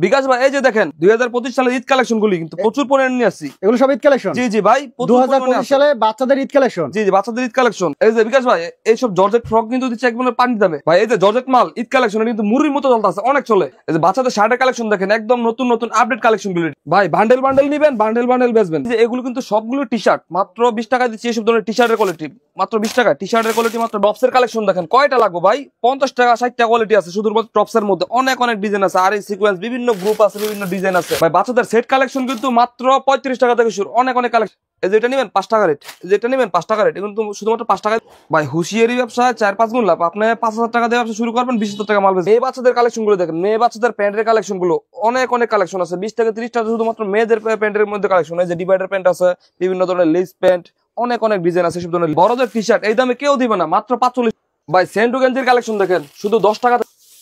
বিকাশ ভাই এই যে দেখেন 2025 সালের ঈদ কালেকশন গুলি কিন্তু প্রচুর পরিমাণে নিয়ে আসছি। এগুলো সব ঈদ কালেকশন? জি জি ভাই 2025 সালে বাচ্চাদের ঈদ কালেকশন। জি জি বাচ্চাদের ঈদ কালেকশন। এই যে বিকাশ ভাই এই সব জর্জেট ফ্রক কিন্তু দিচ্ছে একদম পানি দামে ভাই। এই যে জর্জেট মাল ঈদ কালেকশন কিন্তু মুড়ির মতো চলতেছে, অনেক চলে। এই যে বাচ্চাদের শার্টের কালেকশন দেখেন একদম নতুন নতুন আপডেট কালেকশন গুলি ভাই। বান্ডেল বান্ডেল নিবেন, বান্ডেল বান্ডেল বেচবেন। যে এগুলো কিন্তু সবগুলো টি শার্ট মাত্র 20 টাকা দিচ্ছি। এইসব ধরনের টি শার্টের কোয়ালিটি মাত্র 20 টাকা। টি শার্টের কোয়ালিটি মাত্র। টপসের কালেকশন দেখেন কয়টা লাগবে ভাই, 50 টাকা 60 টাকা কোয়ালিটি আছে শুধুমাত্র টপসের মধ্যে। অনেক অনেক ডিজাইন আছে, আর এই সিকোয়েন্স বিভিন্ন গ্রুপ আছে, বিভিন্ন ডিজাইন আছে ভাই। বাচ্চাদের সেট কালেকশন কিন্তু মাত্র 35 টাকা থেকে শুরু, অনেক অনেক কালেকশন। এই যে এটা নেবেন 5 টাকা রেট, যেটা নেবেন 5 টাকা রেট, কিন্তু শুধুমাত্র 5 টাকা ভাই। হুঁশিয়ারি ব্যবসায় 4-5 গুণ লাভ। আপনি 5000 টাকা দিয়ে ব্যবসা শুরু করবেন, 20,000 টাকা মাল বেচবেন। মেয়ে বাচ্চাদের কালেকশন গুলো দেখেন, মেয়ে বাচ্চাদের প্যান্টের কালেকশন গুলো অনেক অনেক কালেকশন আছে। 20 থেকে 30 টাকা শুধুমাত্র মেয়েদের প্যান্টের মধ্যে কালেকশন। এই যে ডিভাইডার প্যান্ট আছে, বিভিন্ন ধরনের লেস প্যান্ট, অনেক অনেক ডিজাইন আছে সব ধরনের। বড়দের টি শার্ট এই দামে কেউ দিবে না, মাত্র 45 ভাই। সেন্টু গেঞ্জির কালেকশন দেখেন শুধু 10 টাকা,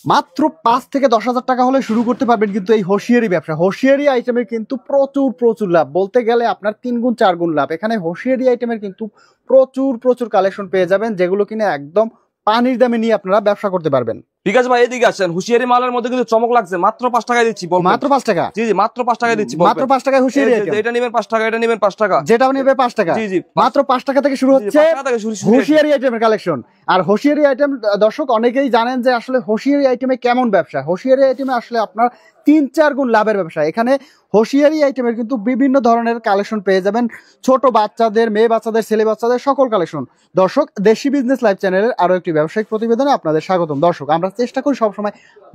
মাত্র 5 থেকে 10,000 টাকা হলে শুরু করতে পারবেন কিন্তু এই হোশিয়ারি ব্যবসা। হোশিয়ারি আইটেমের কিন্তু প্রচুর লাভ, বলতে গেলে আপনার 3 গুণ 4 গুণ লাভ। এখানে হোশিয়ারি আইটেমের কিন্তু প্রচুর কালেকশন পেয়ে যাবেন, যেগুলো কিনে একদম পানির দামে নিয়ে আপনারা ব্যবসা করতে পারবেন। বিকাশ ভাই এদিকে আসেন। হুঁশিয়ারি মালের মধ্যে কিন্তু চমক লাগছে, মাত্র 5 টাকায় দিচ্ছি। মাত্র 5 টাকা? জি জি মাত্র 5 টাকায় দিচ্ছি। মাত্র 5 টাকায় হুঁশিয়ারি আইটেম। এটা নেবেন 5 টাকা, এটা নেবেন 5 টাকা, যেটাও নেবে 5 টাকা। জি জি মাত্র 5 টাকা থেকে শুরু হচ্ছে হুঁশিয়ারি আইটেমের কালেকশন। আর হোশিয়ারি আইটেম দর্শক অনেকেই জানেন যে আসলে হোশিয়ারি আইটেমে কেমন ব্যবসা। হোশিয়ারি আইটেমে আসলে আপনার 3-4 গুণ লাভের ব্যবসা। এখানে হোশিয়ারি আইটেমের কিন্তু বিভিন্ন ধরনের কালেকশন পেয়ে যাবেন, ছোট বাচ্চাদের, মেয়ে বাচ্চাদের, ছেলে বাচ্চাদের সকল কালেকশন। দর্শক দেশি বিজনেস লাইভ চ্যানেলের আরো একটি ব্যবসায়িক প্রতিবেদনে আপনাদের স্বাগতম। দর্শক আমরা চেষ্টা করি সবসময়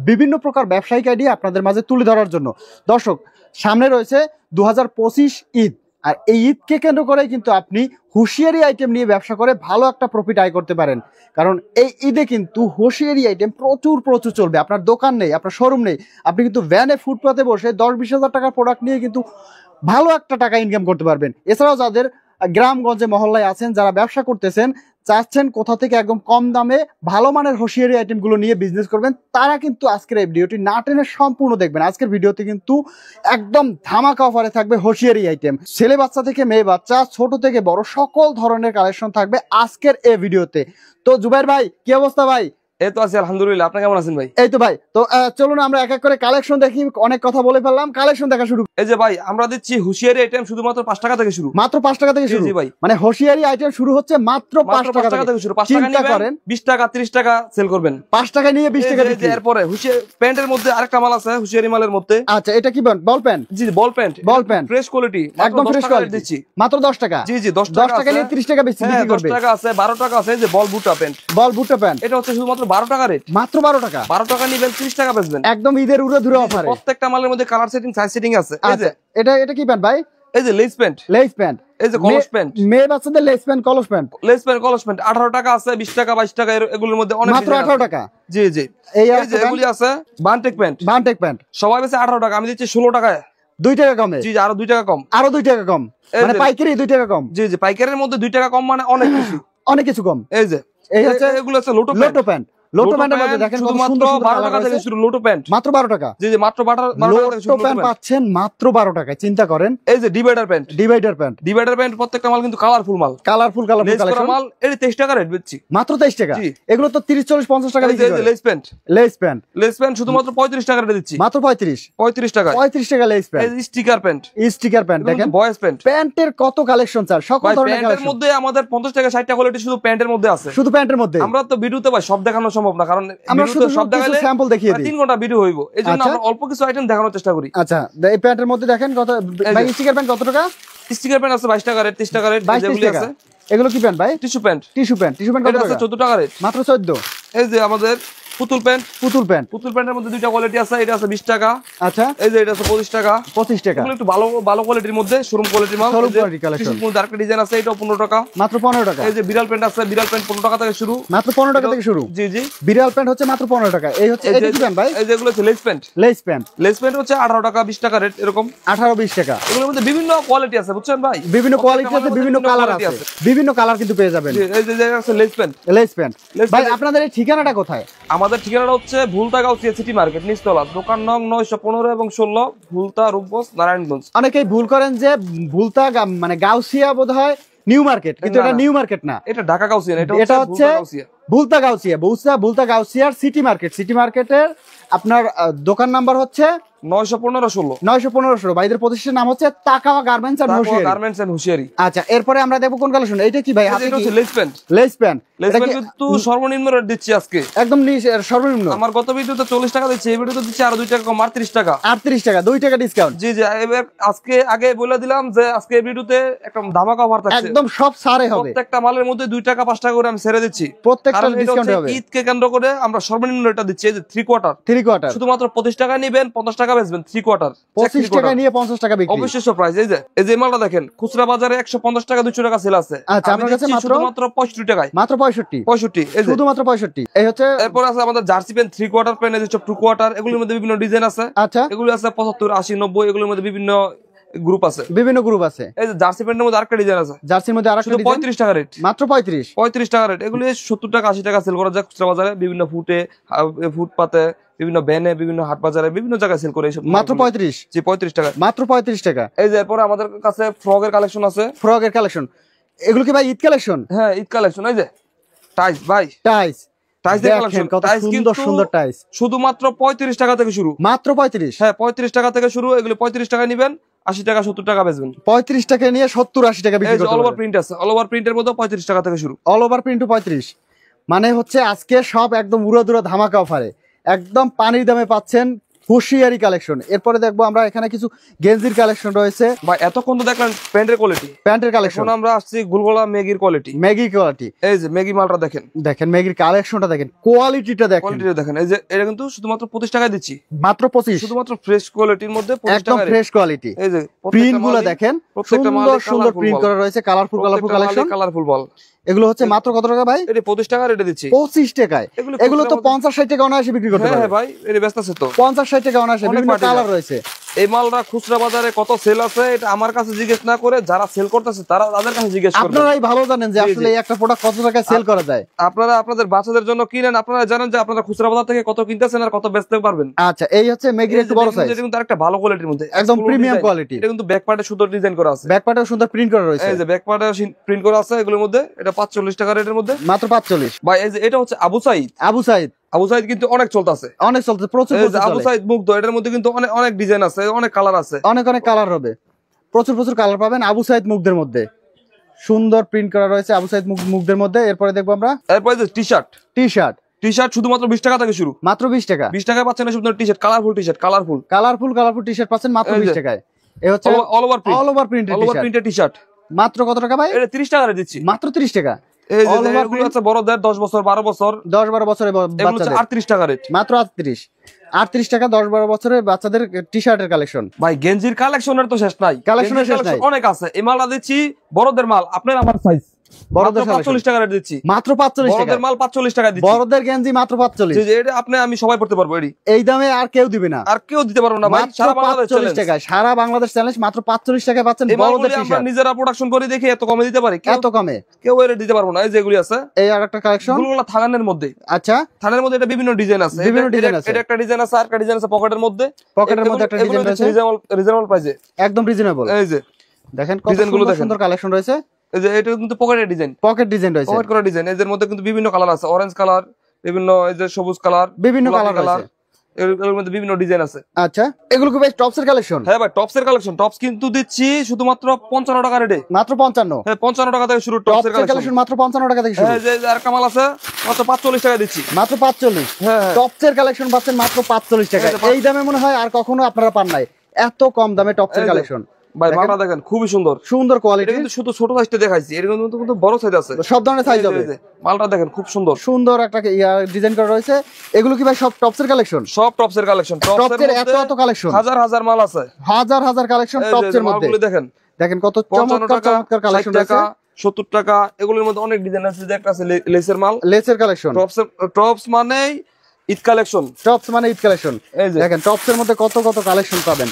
বিভিন্ন প্রকার ব্যবসায়িক আইডিয়া আপনাদের মাঝে তুলে ধরার জন্য। দর্শক সামনে রয়েছে 2025 ঈদ, আর এই ঈদকে কেন্দ্র করেই কিন্তু আপনি হুঁশিয়ারি আইটেম নিয়ে ব্যবসা করে ভালো একটা প্রফিট আয় করতে পারেন। কারণ এই ঈদে কিন্তু হুঁশিয়ারি আইটেম প্রচুর চলবে। আপনার দোকান নেই, আপনার শোরুম নেই, আপনি কিন্তু ভ্যানে ফুটপাতে বসে 10-20 হাজার টাকার প্রোডাক্ট নিয়ে কিন্তু ভালো একটা টাকা ইনকাম করতে পারবেন। এছাড়াও যাদের গ্রামগঞ্জে মহল্লায় আছেন, যারা ব্যবসা করতেছেন, চাচ্ছেন কোথা থেকে একদম কম দামে ভালো মানের হোশিয়ারি আইটেমগুলো নিয়ে বিজনেস করবেন, তারা কিন্তু আজকের এই ভিডিওটি না টেনে সম্পূর্ণ দেখবেন। আজকের ভিডিওতে কিন্তু একদম ধামাকা অফারে থাকবে হোশিয়ারি আইটেম। ছেলে বাচ্চা থেকে মেয়ে বাচ্চা, ছোট থেকে বড় সকল ধরনের কালেকশন থাকবে আজকের এই ভিডিওতে। তো জুবাইর ভাই কি অবস্থা ভাই? এই তো আছি আলহামদুলিল্লাহ, আপনি কেমন আছেন ভাই? এই তো ভাই, তো চলুন আমরা এক এক করে কালেকশন দেখি। অনেক কথা বলে ফেললাম, কালেকশন দেখা শুরু। এই যে ভাই আমরা দিচ্ছি হুঁশিয়ারি আইটেম শুধুমাত্র 5 টাকা থেকে শুরু। মাত্র 5 টাকা থেকে শুরু? জি ভাই, মানে হোশিয়ারি আইটেম শুরু হচ্ছে মাত্র 5 টাকা থেকে শুরু। 5 টাকা নিবেন, 20 টাকা 30 টাকা সেল করবেন। 5 টাকা নিয়ে 20 টাকা বিক্রি। এরপরে হুঁশিয়ারি প্যান্টের মধ্যে আরেকটা মাল আছে হুঁশিয়ারি মালের মধ্যে। আচ্ছা এটা কি বল প্যান্ট? জি বল প্যান্ট, ফ্রেশ কোয়ালিটি, একদম ফ্রেশ কোয়ালিটি দিচ্ছি মাত্র 10 টাকা। জি জি 10 টাকা নিয়ে 30 টাকা বিক্রি করবে। 10 টাকা আছে, 12 টাকা আছে। এই যে বল বুটা প্যান্ট, বল বুটা প্যান্ট, এটা হচ্ছে শুধুমাত্র 12 টাকা রেট। মাত্র 12 টাকা। 12 টাকা নিবেন, 30 টাকা বেচবেন। একদম ঈদের উড়ে ধরে অফারে। প্রত্যেকটা মালের মধ্যে কালার সেটিং, সাইজ সেটিং আছে। এই যে এটা কি প্যান্ট ভাই? এই যে লেস প্যান্ট, এই যে কলস প্যান্ট, মেয়ে বাচ্চাদের লেস প্যান্ট, কলস প্যান্ট, 18 টাকা আছে, 20 টাকা 22 টাকা, এগুলোর মধ্যে অনেক মাত্র 18 টাকা। জি জি এই যে এগুলি আছে বানটেক প্যান্ট, সবাই বেচে 18 টাকা, আমি দিচ্ছি 16 টাকায়, 2 টাকা কমে। জি আরো 2 টাকা কম, আরো 2 টাকা কম, মানে পাইকারি 2 টাকা কম। জি জি পাইকারির মধ্যে 2 টাকা কম, মানে অনেক কিছু কম। এই যে এই হচ্ছে এগুলো আছে লোটো প্যান্ট। লোটো প্যান্টের মধ্যে দেখেন কত সুন্দর 12 টাকা থেকে শুরু লোটো প্যান্ট, মাত্র 12 টাকা। জি জি মাত্র 12 টাকা থেকে শুরু। লোটো প্যান্ট পাচ্ছেন মাত্র 12 টাকায়, চিন্তা করেন। এই যে ডিভাইডার প্যান্ট প্রত্যেকটা মাল কিন্তু কালারফুল কালেকশন মাল। এর 23 টাকা রেট বেচছি, মাত্র 23 টাকা। এগুলো তো 30 40 50 টাকা বিক্রি করে। লেস প্যান্ট শুধুমাত্র 35 টাকা রেট দিচ্ছি, মাত্র 35 টাকা লেস প্যান্ট। এই স্টিকার প্যান্ট দেখেন, বয়েজ প্যান্টের কত কালেকশন স্যার, সকল ধরনের কালেকশন। প্যান্টের মধ্যে আমাদের 50 টাকা 60 টাকা কোয়ালিটি শুধু প্যান্টের মধ্যে আছে, শুধু প্যান্টের মধ্যে। আমরা তো ভিডিওতে ভাই সব দেখানো সম্ভব না, কারণ আমরা শুধু সব দেখাইলে স্যাম্পল দেখিয়ে দিই, 3 ঘন্টা ভিডিও হইব। এজন্য আমরা অল্প কিছু আইটেম দেখানোর চেষ্টা করি। আচ্ছা এই প্যান্টের মধ্যে দেখেন কত ভাই। স্টিকার প্যান্ট কত টাকা? স্টিকার প্যান্ট আছে 22 টাকা রেট, 30 টাকা রেট। যেগুলি আছে এগুলো কি প্যান্ট ভাই? টিস্যু প্যান্ট কত টাকা? 14 টাকা রেট, মাত্র 14। এই যে আমাদের পুতুল প্যান্টের মধ্যে 2টা কোয়ালিটি আছে। এটা আছে 20 টাকা। আচ্ছা এই যে এটা আছে 25 টাকা। এগুলো একটু ভালো কোয়ালিটির মধ্যে, শোরুম কোয়ালিটির মাল। শোরুম মধ্যে আরেকটা ডিজাইন আছে, এটাও 15 টাকা, মাত্র 15 টাকা। এই যে বিড়াল প্যান্ট আছে, বিড়াল প্যান্ট 15 টাকা থেকে শুরু, মাত্র 15 টাকা থেকে শুরু। জি জি বিড়াল প্যান্ট হচ্ছে মাত্র 15 টাকা। এই হচ্ছে এটা কি প্যান্ট ভাই? এই যেগুলো হচ্ছে লেস প্যান্ট হচ্ছে 18 টাকা, 20 টাকা রেট, এরকম 18-20 টাকা। এগুলোর মধ্যে বিভিন্ন কোয়ালিটি আছে, বুঝছেন ভাই? বিভিন্ন কোয়ালিটি আছে, বিভিন্ন কালার আছে, বিভিন্ন কালার কিন্তু পেয়ে যাবেন। এই যে আছে লেস প্যান্ট ভাই। আপনাদের এই ঠিকানাটা কোথায়? আমাদের ঠিকানাটা হচ্ছে ভুলতা গাউসিয়া সিটি মার্কেট, নিচতলা, দোকান নং 915 এবং 16, ভুলতা, রূপগঞ্জ, নারায়ণগঞ্জ। অনেকেই ভুল করেন যে ভুলতা মানে গাউসিয়া বোধহয় নিউ মার্কেট, কিন্তু এটা নিউ মার্কেট না, এটা ঢাকা গাউসিয়া। এটা হচ্ছে ভুলতা গাউসিয়ার সিটি মার্কেটের আপনার দোকান নাম্বার হচ্ছে 915 915 ভাইদের প্রতিষ্ঠানের নাম হচ্ছে তাকাওয়া গার্মেন্টস এন্ড হুশিয়ারি। আচ্ছা, এরপরে আমরা দেখব কোন কালেকশন। এটা কি ভাই? এটা হচ্ছে লেস প্যান্ট। লেস প্যান্ট কিন্তু সর্বনিম্ন রেট দিচ্ছি আজকে, একদম সর্বনিম্ন। আমার গত ভিডিওতে 40 টাকা দিচ্ছি, এই ভিডিওতে দিচ্ছি আরো 2 টাকা কম, 38 টাকা। 38 টাকা, 2 টাকা ডিসকাউন্ট। জি জি, এবার আজকে আগে বলে দিলাম যে আজকে এই ভিডিওতে একটা ধামাকা অফার থাকছে, একদম সব ছাড়ে হবে। প্রত্যেকটা মালের মধ্যে 2 টাকা 5 টাকা করে আমি ছেড়ে দিচ্ছি, প্রত্যেকটা ডিসকাউন্ট হবে। ঈদকে কেন্দ্র করে আমরা সর্বনিম্ন রেটটা দিচ্ছি। এই যে 3 কোয়ার্টার শুধুমাত্র 25 টাকা নেবেন, 50 টাকা বেচবেন। 3 কোয়ার্টার 25 টাকা নিয়ে 50 টাকা বিক্রি, অবিশ্বাস্য প্রাইস। এই যে মালটা দেখেন, খুচরা বাজারে 150 টাকা 200 টাকা সেল আছে। আচ্ছা, আপনার কাছে মাত্র 65 টাকায়, মাত্র 65, এই যে শুধুমাত্র 65। এই হচ্ছে। এরপর আছে আমাদের জার্সি প্যান্ট 3 কোয়ার্টার প্যান্ট, এই যে 2 কোয়ার্টার, এগুলোর মধ্যে বিভিন্ন ডিজাইন আছে। আচ্ছা, এগুলো আছে 75, 80, 90, এগুলোর মধ্যে বিভিন্ন গ্রুপ আছে। এই যে জার্সি প্যান্টের মধ্যে আরেকটা ডিজাইন আছে, জার্সির মধ্যে আরেকটা ডিজাইন, 35 টাকা রেট, মাত্র 35 টাকা রেট। এগুলো 70 টাকা 80 টাকা সেল করা যায় খুচরা বাজারে, বিভিন্ন ফুটপাতে, বিভিন্ন ভ্যানে, বিভিন্ন হাট বাজারে, বিভিন্ন জায়গায় সেল করে। মাত্র 35, জি 35 টাকা, মাত্র 35 টাকা। এই যে এরপরে আমাদের কাছে ফ্রকের কালেকশন আছে। এগুলো কি ভাই ঈদ কালেকশন? হ্যাঁ, ঈদ কালেকশন। এই যে টাইস ভাই, টাইস দেখেন কত সুন্দর সুন্দর টাইস, শুধুমাত্র 35 টাকা থেকে শুরু, মাত্র 35। হ্যাঁ, 35 টাকা থেকে শুরু। এগুলো 35 টাকা নিবেন, 80 টাকা 70 টাকা বেচবেন। 35 টাকা নিয়ে 70-80 টাকা বিক্রি করতে পারবেন। অল ওভার প্রিন্ট আছে, অল ওভার প্রিন্টের মধ্যে 35 টাকা থেকে শুরু, অল ওভার প্রিন্ট 35। মানে হচ্ছে আজকে সব একদম উড়াদুরা ধামাকা অফারে, একদম পানির দামে পাচ্ছেন হুশিয়ারি কালেকশন। এরপরে দেখবো আমরা এখানে কিছু গেঞ্জির কালেকশন রয়েছে। ভাই এতক্ষণ তো দেখলেন প্যান্টের কালেকশন, এখন আমরা আসছি গুলগোলা ম্যাগির কোয়ালিটি। এই যে ম্যাগি মালটা দেখেন ম্যাগির কালেকশনটা দেখেন, কোয়ালিটিটা দেখেন। এই যে এটা কিন্তু শুধুমাত্র 25 টাকায় দিচ্ছি, মাত্র 25, শুধুমাত্র ফ্রেশ কোয়ালিটির মধ্যে 25 টাকা, একদম ফ্রেশ কোয়ালিটি। এই যে প্রিন্ট গুলো দেখেন, সুন্দর সুন্দর প্রিন্ট করা রয়েছে, কালারফুল কালেকশন, কালারফুল বল। এগুলো হচ্ছে মাত্র কত টাকা ভাই? এটা 25 টাকা রেটে দিচ্ছি। 25 টাকায় এগুলো তো 50-60 টাকা অনায়াসে বিক্রি করতে পারবে। হ্যাঁ ভাই, এটা ব্যস্ত আছে তো 50-60 টাকা অনায়াসে, বিভিন্ন কালার রয়েছে। এই মালটা খুচরা বাজারে কত সেল আছে এটা আমার কাছে জিজ্ঞেস না করে যারা সেল করতেছে তারা তাদের কাছে জিজ্ঞেস করবেন। আপনারাই ভালো জানেন যে আসলে এই একটা প্রোডাক্ট কত টাকায় সেল করা যায়। আপনারা আপনাদের বাচ্চাদের জন্য কিনেন, আপনারা জানেন যে আপনারা খুচরা বাজার থেকে কত কিনতেছেন আর কত বেচতে পারবেন। আচ্ছা, এই হচ্ছে মেগির একটু বড় সাইজ, এটা কিন্তু আরেকটা ভালো কোয়ালিটির মধ্যে, একদম প্রিমিয়াম কোয়ালিটি। এটা কিন্তু ব্যাক পার্টে সুন্দর ডিজাইন করা আছে, ব্যাক পার্টেও সুন্দর প্রিন্ট করা রয়েছে। এই যে ব্যাক পার্টে প্রিন্ট করা আছে এগুলোর মধ্যে। এটা 45 টাকা রেটের মধ্যে, মাত্র 45 ভাই। এই যে এটা হচ্ছে আবু সাইদ কিন্তু অনেক চলতেছে, প্রচুর। আবু সাইদ মুগ্ধ, এটার মধ্যে কিন্তু অনেক ডিজাইন আছে, অনেক কালার আছে, অনেক কালার হবে, প্রচুর কালার পাবেন আবু সাইদ মুগ্ধের মধ্যে। সুন্দর প্রিন্ট করা রয়েছে আবু সাইদ মুগ্ধের মধ্যে। এরপরে দেখবো আমরা, এরপরে যে টি শার্ট শুধুমাত্র 20 টাকা থেকে শুরু, মাত্র 20 টাকা। 20 টাকায় পাচ্ছেন শুধু T shirt, colourful T shirt পাচ্ছেন মাত্র 20 টাকায়। এই হচ্ছে অল ওভার প্রিন্টের টি শার্ট, মাত্র কত টাকা ভাই? এটা 30 টাকা দিচ্ছি, মাত্র 30 টাকা। এই যে এগুলো আছে বড়দের 10 বছর 12 বছর, 10-12 বছরের বাচ্চাদের 38 টাকা রেট, মাত্র 38 টাকা 10-12 বছরের বাচ্চাদের টি শার্টের কালেকশন। ভাই গেঞ্জির কালেকশনের তো শেষ নাই, অনেক আছে। এই মালটা দিচ্ছি বড়দের মাল, আপনার আমার সাইজ, বড়দের 45 টাকা রেট দিচ্ছি, মাত্র 45 টাকা। বড়দের মাল 45 টাকা দিচ্ছি, বড়দের গেঞ্জি মাত্র 45। জি এটা আপনি আমি সবাই পড়তে পারবো, এই দামে আর কেউ দিবে না, আর কেউ দিতে পারবো না ভাই। সারা বাংলাদেশ 45 টাকা, সারা বাংলাদেশ চ্যালেঞ্জ, মাত্র 45 টাকায় পাচ্ছেন বড়দের টি শার্ট। আমরা নিজেরা প্রোডাকশন করে দেখি এত কমে দিতে পারি, এত কমে কেউ এর দিতে পারবো না। এই যেগুলি আছে, এই আরেকটা কালেকশন গুলগুলা থানের মধ্যে। আচ্ছা, থানের মধ্যে এটা বিভিন্ন ডিজাইন আছে, এটা একটা ডিজাইন আছে, আর একটা ডিজাইন আছে পকেটের মধ্যে একটা ডিজাইন আছে, রিজনেবল প্রাইসে, একদম রিজনেবল। এই যে দেখেন কত সুন্দর কালেকশন রয়েছে। এই যে এটা কিন্তু পকেট ডিজাইন রয়েছে, পকেট করা ডিজাইন। এদের মধ্যে কিন্তু বিভিন্ন কালার আছে, অরেঞ্জ কালার, বিভিন্ন এই যে সবুজ কালার, বিভিন্ন কালার আছে, এর মধ্যে বিভিন্ন ডিজাইন আছে। আচ্ছা, এগুলো কি ভাই টপস এর কালেকশন? হ্যাঁ ভাই, টপস এর কালেকশন। টপস কিন্তু দিচ্ছি শুধুমাত্র 55 টাকা রেটে, মাত্র 55। হ্যাঁ, 55 টাকা থেকে শুরু টপস এর কালেকশন, মাত্র 55 টাকা থেকে শুরু। হ্যাঁ, যে আর কামাল আছে মাত্র 45 টাকা দিচ্ছি, মাত্র 45। হ্যাঁ, টপস এর কালেকশন পাচ্ছেন মাত্র 45 টাকা। এই দামে মনে হয় আর কখনো আপনারা পান নাই, এত কম দামে টপস এর কালেকশন। ভাই মালটা দেখেন, খুবই সুন্দর কোয়ালিটি। কিন্তু শুধু ছোট সাইজটা দেখাইছি, এর কিন্তু বড় সাইজ আছে, সব ধরনের সাইজ হবে। মালটা দেখেন খুব সুন্দর একটা ডিজাইন করা রয়েছে। এগুলো কি ভাই সব টপস এর কালেকশন? সব টপস এর কালেকশন। টপস এর এত কালেকশন, হাজার মাল আছে, হাজার কালেকশন টপস এর মধ্যে। দেখেন কত চমৎকার কালেকশন আছে, 70 টাকা। এগুলোর মধ্যে অনেক ডিজাইন আছে, যে একটা আছে লেসের মাল, লেসের কালেকশন। টপস মানে ঈদ কালেকশন, টপস মানে ঈদ কালেকশন। এই যে দেখেন টপস এর মধ্যে কত কালেকশন পাবেন।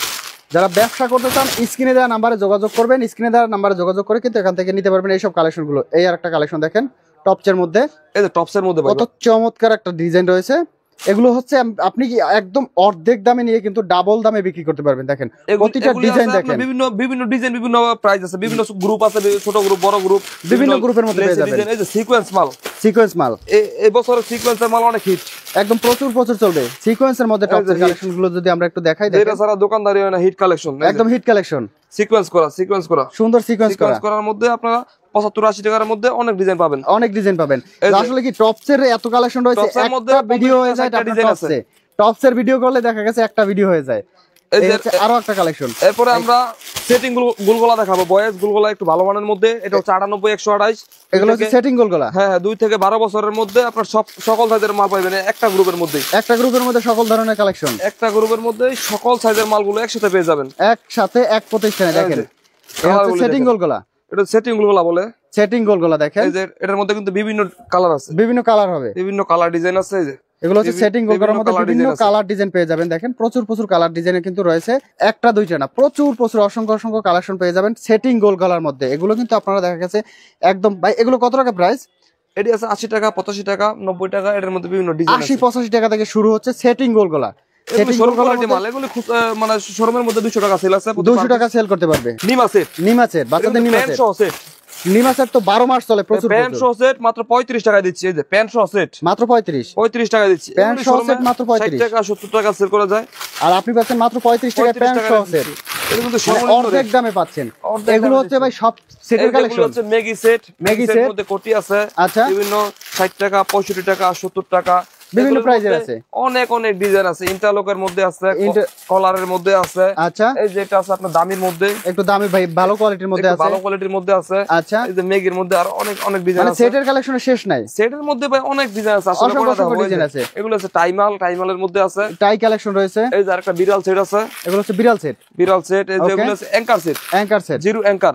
যারা ব্যবসা করতে চান স্ক্রিনে দেওয়া নাম্বারে যোগাযোগ করবেন, স্ক্রিনে দেওয়া নাম্বারে যোগাযোগ করে কিন্তু এখান থেকে নিতে পারবেন এইসব কালেকশন গুলো। এই আর একটা কালেকশন দেখেন টপস এর মধ্যে, এই যে টপস এর মধ্যে কত চমৎকার একটা ডিজাইন রয়েছে। এগুলো হচ্ছে আপনি কি একদম অর্ধেক দামে নিয়ে কিন্তু ডাবল দামে বিক্রি করতে পারবেন। দেখেন প্রতিটা ডিজাইন দেখেন, বিভিন্ন ডিজাইন, বিভিন্ন প্রাইস আছে, বিভিন্ন গ্রুপ আছে, ছোট গ্রুপ, বড় গ্রুপ, বিভিন্ন গ্রুপের মধ্যে পেয়ে যাবেন। এই যে সিকোয়েন্স মাল, সিকোয়েন্স মাল এই বছরের সিকোয়েন্সের মাল অনেক হিট, একদম প্রচুর চলবে। সিকোয়েন্সের মধ্যে টপসের কালেকশন গুলো যদি আমরা একটু দেখাই, দেখেন এটা সারা দোকানদারি হয় না, হিট কালেকশন, একদম হিট কালেকশন। সিকোয়েন্স করা সুন্দর সিকোয়েন্স করার মধ্যে আপনারা 75-80 টাকার মধ্যে অনেক ডিজাইন পাবেন, আসলে কি টপসের এত কালেকশন রয়েছে, একটা ভিডিও হয়ে যায় টপসের ভিডিও করলে দেখা গেছে একটা ভিডিও হয়ে যায়। আরো একটা কালেকশন, এরপরে আমরা সেটিং গুলগোলা দেখাবো, বয়েজ গুলগোলা একটু ভালো মানের মধ্যে। এটা হচ্ছে 98-128, এগুলো হচ্ছে সেটিং গুলগোলা। হ্যাঁ 2 থেকে 12 বছরের মধ্যে আপনার সকল সাইজের মাল পাবেন একটা গ্রুপের মধ্যে, সকল ধরনের কালেকশন, একটা গ্রুপের মধ্যে সকল সাইজের মালগুলো একসাথে পেয়ে যাবেন, একসাথে এক প্রতিষ্ঠানে। দেখেন সেটিং গুলগোলা, এটা সেটিং গুলগোলা বলে, সেটিং গুলগোলা। দেখেন এই যে এটার মধ্যে কিন্তু বিভিন্ন কালার আছে, বিভিন্ন কালার হবে, বিভিন্ন কালার ডিজাইন আছে। এই যে এগুলো হচ্ছে সেটিং গুলগোলার মধ্যে বিভিন্ন কালার ডিজাইন পেয়ে যাবেন। দেখেন প্রচুর কালার ডিজাইন কিন্তু রয়েছে, একটা দুইটা না, প্রচুর অসংখ্য কালেকশন পেয়ে যাবেন সেটিং গুলগোলার মধ্যে। এগুলো কিন্তু আপনারা দেখা গেছে একদম, ভাই এগুলো কত টাকা প্রাইস? এটি আছে 80 টাকা, 85 টাকা, 90 টাকা, এটার মধ্যে বিভিন্ন ডিজাইন আছে। 80-85 টাকা থেকে শুরু হচ্ছে সেটিং গুলগোলা। মানে শোরুমের মধ্যে 200 টাকা সেল আছে, 200 টাকা সেল করতে পারবে। নিমা সেট, বাচ্চাদের নিমা সেট তো 12 মাস চলে। প্রচুর প্যান্ট সহ সেট মাত্র 35 টাকা দিচ্ছি। এই যে প্যান্ট সহ সেট মাত্র 35 টাকা দিচ্ছি। প্যান্ট সহ সেট মাত্র 60 টাকা 70 টাকা সেল করা যায়, আর আপনি পাচ্ছেন মাত্র 35 টাকা প্যান্ট সহ সেট। এটা কিন্তু অর্ধেক দামে পাচ্ছেন। এগুলো হচ্ছে ভাই সব সেটের কালেকশন, হচ্ছে ম্যাগি সেট মধ্যে কোটি আছে, আচ্ছা বিভিন্ন 60 টাকা 65 টাকা 70 টাকা বিভিন্ন প্রাইজের আছে, অনেক ডিজাইন আছে। ইন্টারলকের মধ্যে আছে, কলারের মধ্যে আছে, আচ্ছা এই যে এটা আছে আপনার দামির মধ্যে, একটু দামি ভাই ভালো কোয়ালিটির মধ্যে আছে, ভালো কোয়ালিটির মধ্যে আছে, আচ্ছা এই যে মেগের মধ্যে আর অনেক ডিজাইন আছে। সেটের কালেকশনের শেষ নাই, সেটের মধ্যে ভাই অনেক ডিজাইন আছে, আসলে অসংখ্য ডিজাইন আছে। এগুলো আছে টাইমালের মধ্যে আছে, টাই কালেকশন রয়েছে। এই যে আরেকটা বিড়াল সেট আছে, এগুলো হচ্ছে বিড়াল সেট, এই যে এগুলো আছে অ্যাঙ্কার সেট, জিরো অ্যাঙ্কার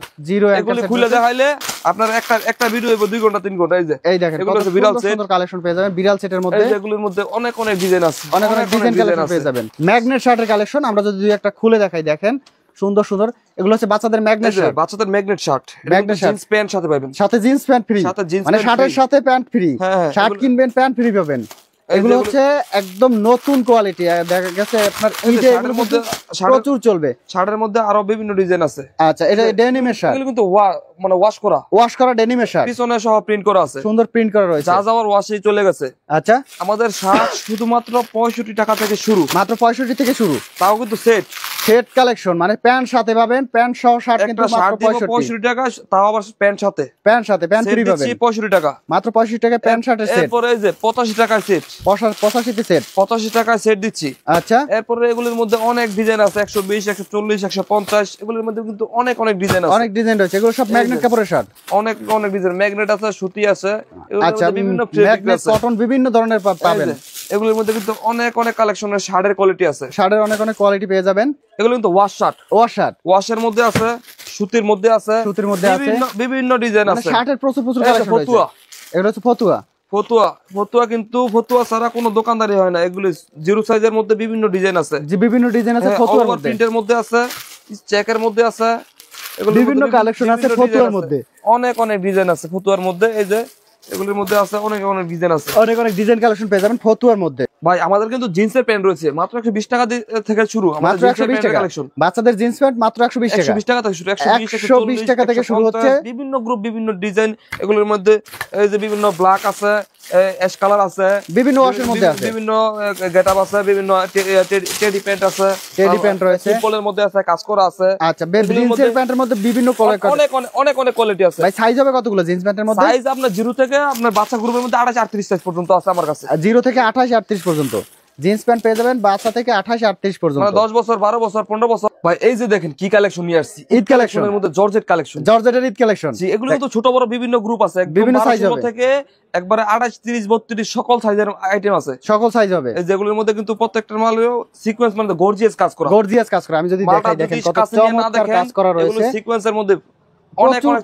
এগুলো খুলে দেখাইলে আপনার একটা ভিডিও হবে 2 ঘন্টা 3 ঘন্টা। এই দেখেন এগুলো আছে বিড়াল সেট, সুন্দর কালেকশন পেয়ে যাবেন বিড়াল সেটের মধ্যে। এই যেগুলোর মধ্যে অনেক ডিজাইন আছে, অনেক ডিজাইন কালেকশন পেয়ে যাবেন। ম্যাগনেট শার্টের কালেকশন আমরা যদি একটা খুলে দেখাই, দেখেন সুন্দর এগুলো হচ্ছে বাচ্চাদের ম্যাগনেট শার্ট, জিন্স প্যান্ট সাথে পাবেন, সাথে জিন্স প্যান্ট ফ্রি, মানে শার্টের সাথে প্যান্ট ফ্রি, শার্ট কিনবেন প্যান্ট ফ্রি পাবেন। এগুলো হচ্ছে একদম নতুন কোয়ালিটি, দেখা গেছে আপনার এগুলোর মধ্যে প্রচুর চলবে। শার্টের মধ্যে আরো বিভিন্ন ডিজাইন আছে। আচ্ছা এটা ডেনিমের শার্ট, এগুলো কিন্তু মানে ওয়াশ করা ডেনিমের শার্ট, পিছনে সহ প্রিন্ট করা আছে, সুন্দর প্রিন্ট করা রয়েছে, যা যাওয়ার ওয়াশেই চলে গেছে। আচ্ছা আমাদের শার্ট শুধুমাত্র 65 টাকা থেকে শুরু, মাত্র 65 থেকে শুরু, তাও কিন্তু সেট কালেকশন, মানে প্যান্ট সাথে পাবেন, প্যান্ট সহ শার্ট কিন্তু মাত্র 65 টাকা, তাও আবার প্যান্ট সাথে প্যান্ট ফ্রি পাবেন 65 টাকা, মাত্র 65 টাকা প্যান্ট শার্টের সেট। এরপরে এই যে 85 টাকা সেট, 85 টাকা সেট দিচ্ছি। আচ্ছা এরপরে এগুলোর মধ্যে অনেক ডিজাইন আছে, 120 140 150, এগুলোর মধ্যে কিন্তু অনেক ডিজাইন আছে, অনেক ডিজাইন রয়েছে। এগুলো সব ম্যাগনেট কাপড়ের শার্ট, অনেক ডিজাইন, ম্যাগনেট আছে, সুতি আছে, আচ্ছা বিভিন্ন ম্যাগনেট কটন বিভিন্ন ধরনের পাবেন। এগুলোর মধ্যে কিন্তু অনেক কালেকশনের শার্টের কোয়ালিটি আছে, শার্টের অনেক কোয়ালিটি পেয়ে যাবেন। এগুলো কিন্তু ওয়াশের মধ্যে আছে, সুতির মধ্যে আছে, বিভিন্ন ডিজাইন আছে, শার্টের প্রচুর কালেকশন রয়েছে। এগুলো হচ্ছে ফতুয়া কিন্তু ফতুয়া ছাড়া কোনো দোকানদারি হয় না। এগুলো জিরো সাইজের মধ্যে বিভিন্ন ডিজাইন আছে, ফতুয়ার মধ্যে, প্রিন্টের মধ্যে আছে, চেকের মধ্যে আছে, বিভিন্ন কালেকশন আছে ফতুয়ার মধ্যে, অনেক ডিজাইন আছে ফতুয়ার মধ্যে। এই যে এগুলোর মধ্যে আছে অনেক ডিজাইন আছে, অনেক ডিজাইন কালেকশন পেয়ে যাবেন ফতুয়ার মধ্যে। ভাই আমাদের কিন্তু জিন্সের প্যান্ট রয়েছে মাত্র 120 টাকা থেকে শুরু, মাত্র 120 টাকা কালেকশন। বাচ্চাদের জিন্স প্যান্ট মাত্র 120 টাকা, 120 টাকা থেকে শুরু, 120 টাকা থেকে শুরু হচ্ছে। বিভিন্ন গ্রুপ বিভিন্ন ডিজাইন, এগুলোর মধ্যে এই যে বিভিন্ন ব্ল্যাক আছে, অ্যাশ কালার আছে, বিভিন্ন ওয়াশের মধ্যে আছে, বিভিন্ন গেটআপ আছে, বিভিন্ন টেডি প্যান্ট আছে, টেডি প্যান্ট রয়েছে, সিম্পলের মধ্যে আছে, কাজ করা আছে। আচ্ছা জিন্সের প্যান্টের মধ্যে বিভিন্ন অনেক কোয়ালিটি আছে। ভাই সাইজ হবে কতগুলো জিন্স প্যান্টের মধ্যে? সাইজ আপনার 0 থেকে আপনার বাচ্চা গ্রুপের মধ্যে 28 38 সাইজ পর্যন্ত আছে আমার কাছে, 0 থেকে 28 38 পর্যন্ত জিন্স প্যান্ট পেয়ে যাবেন, বাচ্চা থেকে 28 38 পর্যন্ত, মানে 10 বছর 12 বছর 15 বছর। ভাই এই যে দেখেন কি কালেকশন নিয়ে আসছি, ঈদ কালেকশনের মধ্যে জর্জেটের ঈদ কালেকশন। এগুলো কিন্তু ছোট বড় বিভিন্ন গ্রুপ আছে, বিভিন্ন সাইজ থেকে একবারে 28 30 32 সকল সাইজের আইটেম আছে, সকল সাইজ হবে। এই যেগুলোর মধ্যে কিন্তু প্রত্যেকটার মালেও সিকোয়েন্স মানে গর্জিয়াস কাজ করা, আমি যদি দেখাই, দেখেন কত চমৎকার কাজ করা রয়েছে, এগুলো সিকোয়েন্সের মধ্যে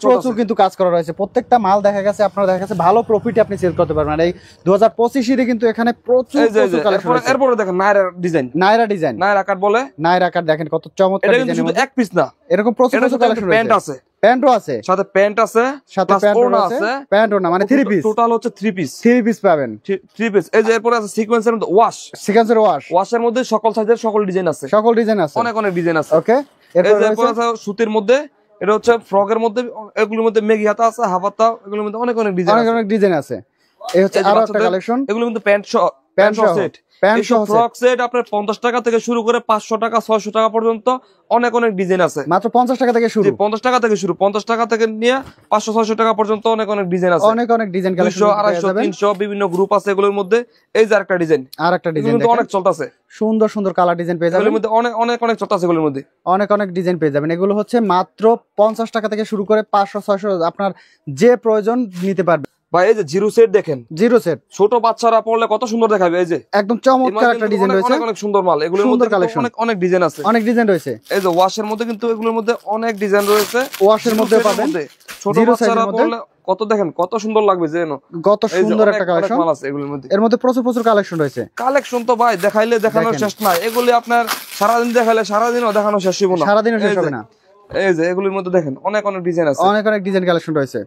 প্রচুর কিন্তু কাজ করা রয়েছে। প্রত্যেকটা মাল দেখা গেছে আপনার দেখা গেছে ভালো প্রফিট আপনি সেল করতে পারবেন। এই 2025 এ কিন্তু এখানে প্রচুর কালেকশন আছে। এরপরে দেখেন নায়রা ডিজাইন নায়রা কাট বলে, নায়রা কাট দেখেন কত চমৎকার ডিজাইন, এক পিস না, এরকম প্রচুর কালেকশন প্যান্ট আছে, প্যান্টও আছে, সাথে প্যান্ট আছে, সাথে প্যান্ট আছে, প্যান্ট ওড়না মানে 3 পিস, টোটাল হচ্ছে 3 পিস, 3 পিস পাবেন, 3 পিস। এই যে এরপরে আছে সিকোয়েন্সের মধ্যে ওয়াশ, সিকোয়েন্সের ওয়াশের মধ্যে সকল সাইজের সকল ডিজাইন আছে, সকল ডিজাইন আছে, অনেক অনেক ডিজাইন আছে। ওকে, এরপর আছে সুতির মধ্যে, এটা হচ্ছে ফ্রকের মধ্যে, এগুলোর মধ্যে মেগি হাতা আছে, হাফ হাতা, এগুলোর মধ্যে অনেক অনেক ডিজাইন, অনেক ডিজাইন আছে। এই হচ্ছে আরো একটা কালেকশন, এগুলোর মধ্যে প্যান্ট সেট, প্যান্ট সহ ফ্রক সেট আপনার 50 টাকা থেকে শুরু করে 500 টাকা 600 টাকা পর্যন্ত অনেক অনেক ডিজাইন আছে। মাত্র 50 টাকা থেকে শুরু, 50 টাকা থেকে শুরু, 50 টাকা থেকে নিয়ে 500 600 টাকা পর্যন্ত অনেক অনেক ডিজাইন আছে, অনেক অনেক ডিজাইন কালেকশন, 200 250 300 বিভিন্ন গ্রুপ আছে এগুলোর মধ্যে। এই যে আরেকটা ডিজাইন, কিন্তু অনেক চলতেছে, সুন্দর সুন্দর কালার ডিজাইন পেয়ে যাবেন এগুলোর মধ্যে, অনেক অনেক অনেক চলতেছে এগুলোর মধ্যে, অনেক অনেক ডিজাইন পেয়ে যাবেন। এগুলো হচ্ছে মাত্র 50 টাকা থেকে শুরু করে 500 600 আপনার যে প্রয়োজন নিতে পারবেন। ভাই এই যে জিরো সেট দেখেন, জিরো সেট ছোট বাচ্চারা পড়লে কত সুন্দর দেখাবে। এই যে একদম চমৎকার একটা ডিজাইন রয়েছে, অনেক অনেক সুন্দর মাল, এগুলোর মধ্যে অনেক অনেক ডিজাইন আছে, অনেক ডিজাইন রয়েছে। এই যে ওয়াশের মধ্যে কিন্তু এগুলোর মধ্যে অনেক ডিজাইন রয়েছে, ওয়াশের মধ্যে পাবেন, ছোট বাচ্চারা পড়লে কত দেখেন কত সুন্দর লাগবে, যেন কত সুন্দর একটা কালেকশন মাল আছে এগুলোর মধ্যে। এর মধ্যে প্রচুর প্রচুর কালেকশন রয়েছে, কালেকশন তো ভাই দেখাইলে দেখানোর শেষ নাই, এগুলি আপনার সারাদিন দেখাইলে সারাদিনও দেখানো শেষ হবে না, সারাদিনও শেষ হবে না। এই যে এগুলোর মধ্যে দেখেন অনেক অনেক ডিজাইন আছে, অনেক অনেক ডিজাইন কালেকশন রয়েছে।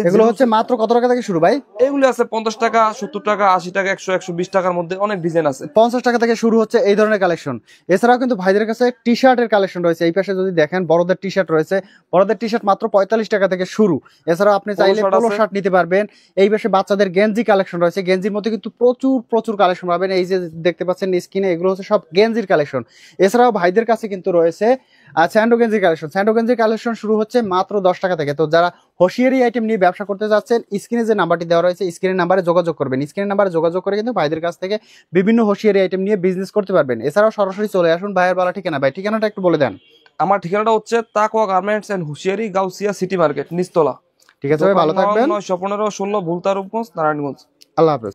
এগুলো হচ্ছে মাত্র কত টাকা থেকে শুরু ভাই? এগুলো আছে 50 টাকা 70 টাকা 80 টাকা 100 120 টাকার মধ্যে অনেক ডিজাইন আছে। 50 টাকা থেকে শুরু হচ্ছে এই ধরনের কালেকশন। এছাড়াও কিন্তু ভাইদের কাছে টি শার্টের কালেকশন রয়েছে, এই পাশে যদি দেখেন বড়দের টি শার্ট রয়েছে, বড়দের টি শার্ট মাত্র 45 টাকা থেকে শুরু। এছাড়াও আপনি চাইলে পোলো শার্ট নিতে পারবেন। এই পাশে বাচ্চাদের গেঞ্জি কালেকশন রয়েছে, গেঞ্জির মধ্যে কিন্তু প্রচুর প্রচুর কালেকশন পাবেন। এই যে দেখতে পাচ্ছেন স্ক্রিনে, এগুলো হচ্ছে সব গেঞ্জির কালেকশন। এছাড়াও ভাইদের কাছে কিন্তু রয়েছে স্যান্ডো গেঞ্জির কালেকশন। স্যান্ডো গেঞ্জির কালেকশন শুরু হচ্ছে মাত্র 10 টাকা থেকে। তো যারা হোশিয়ারি আইটেম নিয়ে ব্যবসা করতে যাচ্ছেন, স্ক্রিনে যে নাম্বারটি দেওয়া রয়েছে, স্ক্রিনের নাম্বারে যোগাযোগ করবেন। স্ক্রিনের নাম্বারে যোগাযোগ করে কিন্তু ভাইদের কাছ থেকে বিভিন্ন হোশিয়ারি আইটেম নিয়ে বিজনেস করতে পারবেন। এছাড়াও সরাসরি চলে আসুন ভাইয়ের বলা ঠিকানা। ভাই ঠিকানাটা একটু বলে দেন। আমার ঠিকানাটা হচ্ছে Taqwa garments and hosiery, Gausia city market, নিচতলা। ঠিক আছে ভাই, ভালো থাকবেন। 915 16 ভুলতা রূপগঞ্জ, নারায়ণগঞ্জ। আল্লাহ হাফেজ।